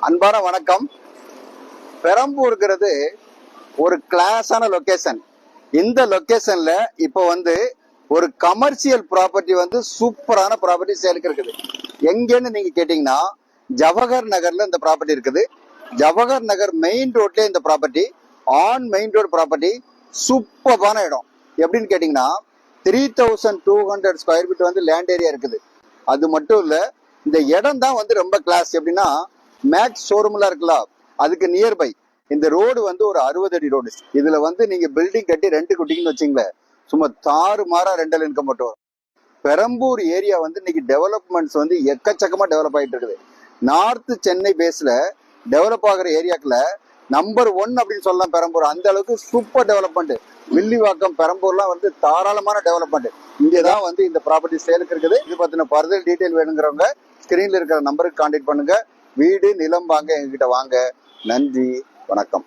அன்பான வணக்கம். பெரம்பூர்ங்கிறது ஒரு கிளாஸான லொகேஷன். இந்த லொகேஷன்ல இப்போ ஒரு கமர்ஷியல் ப்ராப்பர்ட்டி சூப்பரான ப்ராப்பர்ட்டி சேலுக்கு இருக்குது. எங்கன்னு நீங்க கேட்டீங்கன்னா ஜவஹர் நகர்ல இந்த ப்ராப்பர்ட்டி இருக்குது. ஜவஹர் நகர் மெயின் ரோட்ல இந்த property, on main road property, சூப்பரான இடம். எப்படின்னு கேட்டீங்கன்னா 3200 ஸ்கொயர் ஃபீட் லேண்ட் ஏரியா இருக்குது. அது மட்டும் இல்ல, இந்த இடம் தான் ரொம்ப கிளாஸ். எப்படின்னா மேக்ஸ் ஷோரூம்லாம் இருக்கலாம், அதுக்கு நியர்பை இந்த ரோடு ஒரு 60 அடி ரோடு. இதுல நீங்க பில்டிங் கட்டி ரெண்ட் குட்டிங்கன்னு வச்சுங்களேன், சும்மா தாறு மாறா ரெண்டல் இன்கம் மட்டும் வரும். பெரம்பூர் ஏரியா இன்னைக்கு டெவலப்மெண்ட்ஸ் எக்கச்சக்கமா டெவலப் ஆயிட்டு இருக்குது. நார்த் சென்னை பேஸ்ல டெவலப் ஆகிற ஏரியாக்குள்ள நம்பர் 1 அப்படின்னு சொல்லலாம் பெரம்பூர். அந்த அளவுக்கு சூப்பர் டெவலப்மெண்ட். வில்லிவாக்கம் பெரம்பூர்லாம் தாராளமான டெவலப்மெண்ட். இங்கதான் இந்த ப்ராப்பர்ட்டி சேலுக்கு இருக்குது. இது பத்தின ஃபர்தர் டீடைல் வேணுங்கிறவங்க ஸ்கிரீன்ல இருக்கிற நம்பருக்கு கான்டாக்ட் பண்ணுங்க. வீடு நிலம் வாங்க எங்ககிட்ட வாங்க. நன்றி, வணக்கம்.